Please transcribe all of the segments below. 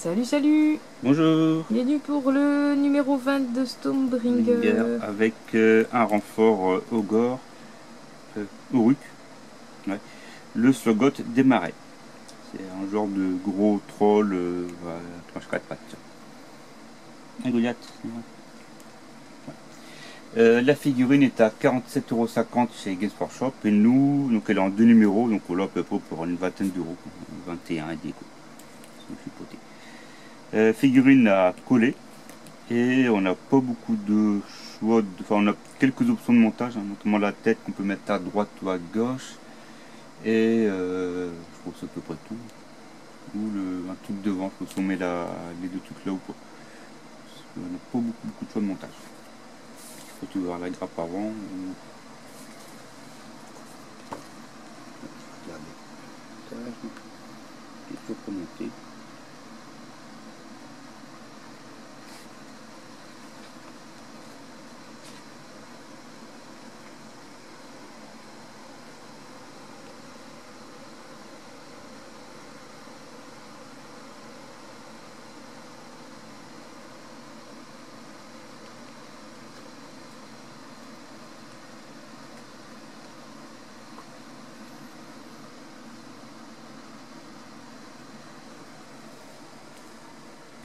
Salut, salut. Bonjour. Bienvenue pour le numéro 20 de Stormbringer. Avec un renfort Ogre, Uruk, ouais. Le Slogoth des marais. C'est un genre de gros troll planche 4 pattes. Un Goliath. La figurine est à 47,50 € chez Games Workshop et nous, donc elle est en deux numéros, donc on l'a à peu près pour une vingtaine d'euros, 21 et des coups. Figurine à coller. Et on n'a pas beaucoup de choix, enfin on a quelques options de montage, hein, notamment la tête qu'on peut mettre à droite ou à gauche. Et je trouve que c'est à peu près tout. Ou un truc devant, je pense qu'on met les deux trucs là ou pas. Parce qu'on n'a pas beaucoup de choix de montage. Il faut toujours avoir la grappe avant. Regardez. Il faut pas monter.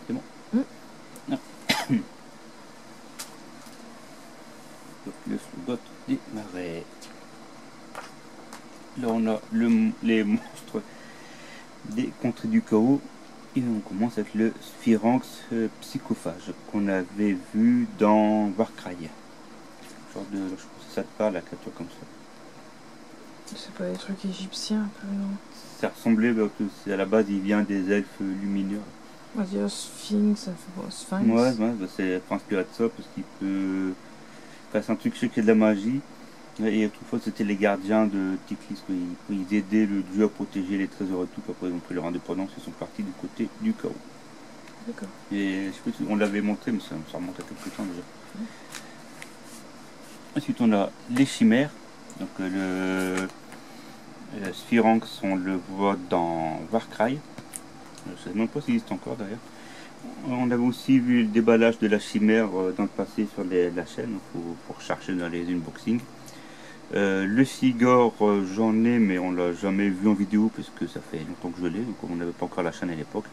C'est bon. Non. Donc le Slogoth des marais. Là on a les monstres des contrées du chaos. Et on commence avec le Sphyranx psychophage qu'on avait vu dans Warcry. Genre de, je pense que ça te parle, la créature comme ça. C'est pas des trucs égyptiens un peu, non? Ça ressemblait, à la base il vient des elfes lumineux. On va dire Sphinx, ça fait pas Sphinx. Ouais, c'est inspiré de ça parce qu'il peut. Enfin, c'est un truc, je sais qu'il y a de la magie. Et autrefois c'était les gardiens de Tiklis, ils aidaient le dieu à protéger les trésors et tout. Après ils ont pris leur indépendance, ils sont partis du côté du chaos. D'accord. Et je sais pas si on l'avait montré, mais ça remonte à quelques temps déjà. Ensuite on a les chimères. Donc le Sphyranx on le voit dans Warcry. Je ne sais même pas s'il existe encore d'ailleurs. On avait aussi vu le déballage de la chimère dans le passé sur la chaîne, pour chercher dans les unboxings. Le Sigor, j'en ai, mais on l'a jamais vu en vidéo puisque ça fait longtemps que je l'ai, donc on n'avait pas encore la chaîne à l'époque.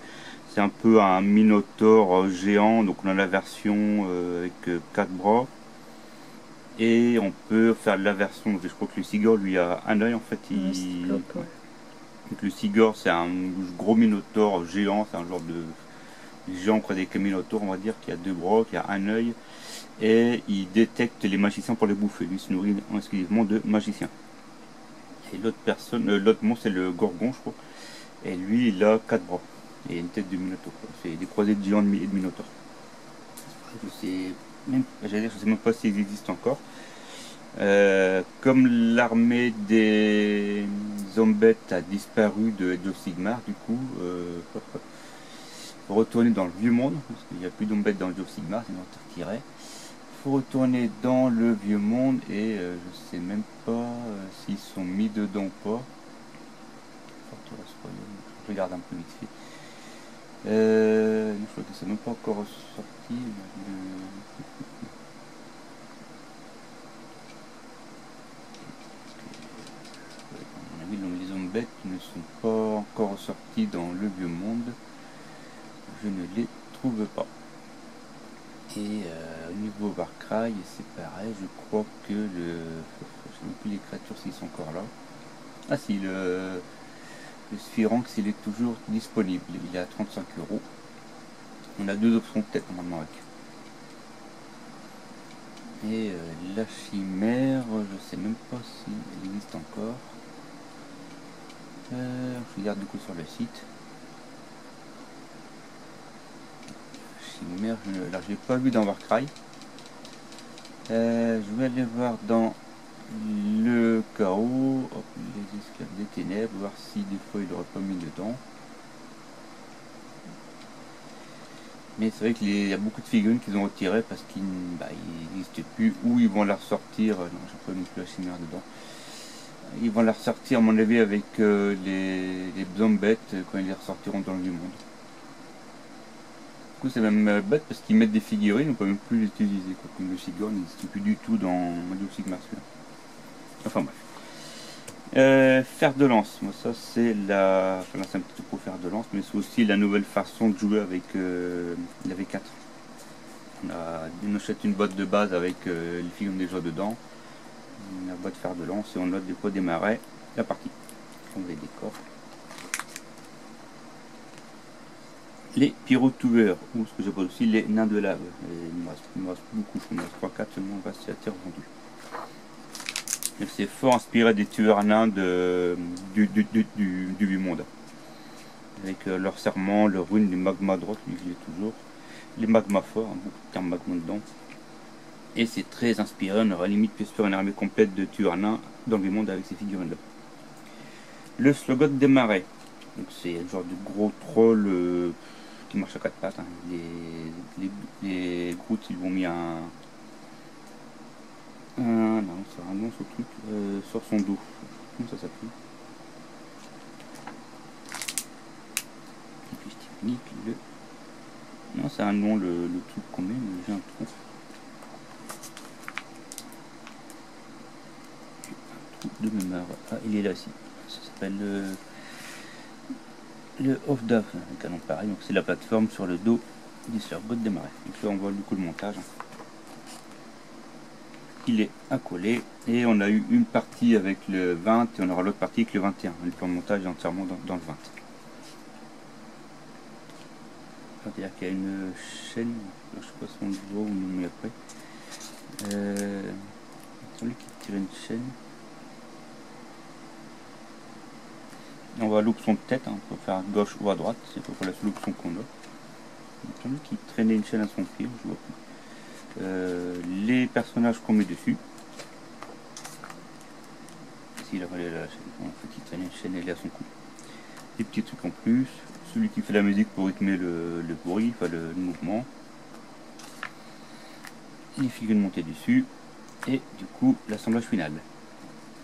C'est un peu un Minotaure géant, donc on a la version avec 4 bras. Et on peut faire la version, je crois que le Sigor lui a un œil en fait. Ouais. Donc le Sigor c'est un gros Minotaure géant, c'est un genre de géant quoi, des Minotaures on va dire, qui a deux bras, qui a un œil. Et il détecte les magiciens pour les bouffer. Lui se nourrit exclusivement de magiciens. Et l'autre monstre c'est le Gorgon je crois. Et lui il a 4 bras. Et une tête de Minotaure. C'est des croisés de géants et de Minotaures. Je sais même pas s'ils existent encore. Comme l'armée des Zombettes a disparu de Age of Sigmar, du coup, faut retourner dans le vieux monde, parce qu'il n'y a plus d'Zombettes dans Age of Sigmar, sinon on te retirait. Faut retourner dans le vieux monde et je sais même pas s'ils sont mis dedans ou pas. Je regarde un peu vite fait. Je crois que c'est même pas encore sorti. Les Zombettes ne sont pas encore sortis dans le vieux monde. Je ne les trouve pas. Et au niveau Warcry, c'est pareil. Je crois que je ne sais plus les créatures s'ils sont encore là. Ah si, le Sphyranx il est toujours disponible. Il est à 35 €. On a deux options de tête normalement avec. Et la chimère, je sais même pas si elle existe encore. Je regarde du coup sur le site. Chimère, alors je l'ai pas vu dans Warcry. Je vais aller voir dans le chaos, hop, les esclaves des ténèbres, voir si des fois il aurait pas mis dedans. Mais c'est vrai qu'il y a beaucoup de figurines qu'ils ont retirées parce qu'ils n'existent plus, ou ils vont la ressortir. Non, j'ai pas mis plus la chimère dedans. Ils vont la ressortir à mon avis avec les Zombettes quand ils les ressortiront dans le vieux monde. coup c'est même bête parce qu'ils mettent des figurines, on peut même plus les utiliser, quoi. Comme le figurine n'existe plus du tout dans Age of Sigmar. Enfin bref. Fer de lance, moi ça c'est la... Enfin là c'est un petit peu pour faire de lance, mais c'est aussi la nouvelle façon de jouer avec la V4. On achète une boîte de base avec les figurines déjà dedans, la boîte fer de lance, et on note des fois démarrer la partie. On les décors. Les pyrotueurs, ou ce que j'appelle aussi les nains de lave. Il me reste beaucoup, il me reste 3-4 seulement, on va s'y attirer vendu. C'est fort inspiré des tueurs nains du 8 monde. Avec leur serment, leur rune, les magma droite, lui je l'ai toujours. Les magma forts, beaucoup de termes magma dedans. Et c'est très inspiré, on aura limite pu se faire une armée complète de tueurs nains dans le 8 monde avec ces figurines là. Le slogan des marais. Donc c'est le genre de gros troll qui marche à quatre pattes. Hein. Les Groot ils ont mis un non, c'est un nom ce truc sur son dos. Comment ça s'appelle? Non, c'est un nom le truc qu'on met, mais j'ai un trou. Un trou de mémoire. Ah, il est là aussi. Ça s'appelle le Off-Daf, un canon pareil. Donc c'est la plateforme sur le dos du Slurgot démarré. Donc là on voit du coup le montage. Il est accolé et on a eu une partie avec le 20 et on aura l'autre partie avec le 21. Le plan de montage est entièrement dans le 20. C'est-à-dire qu'il y a une chaîne, je sais pas si on le voit ou non, mais après. Celui qui tire une chaîne. On voit l'option de tête, hein. On peut faire à gauche ou à droite, c'est pour la seule option qu'on a. Celui qui traînait une chaîne à son pied, je vois plus. Les personnages qu'on met dessus. Ici, il a fallu la chaîne. En fait, il traîne une chaîne, elle est à son cou. Des petits trucs en plus. Celui qui fait la musique pour rythmer le bruit, enfin le mouvement. Les figurines montées dessus. Et du coup, l'assemblage final.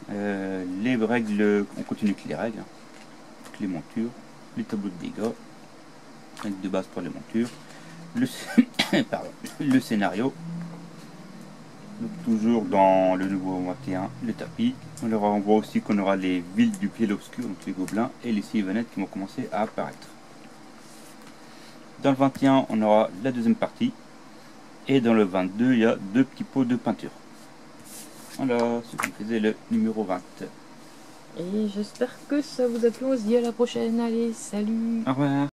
Les règles, on continue avec les règles. Avec les montures, les tableaux de dégâts. Règles de base pour les montures. Le scénario. Donc, toujours dans le nouveau 21, le tapis. On voit aussi qu'on aura les villes du pied obscur, donc les gobelins, et les sylvanettes qui vont commencer à apparaître. Dans le 21, on aura la deuxième partie. Et dans le 22, il y a 2 petits pots de peinture. Voilà ce qui faisait le numéro 20. Et j'espère que ça vous a plu. On se dit à la prochaine. Allez, salut! Au revoir!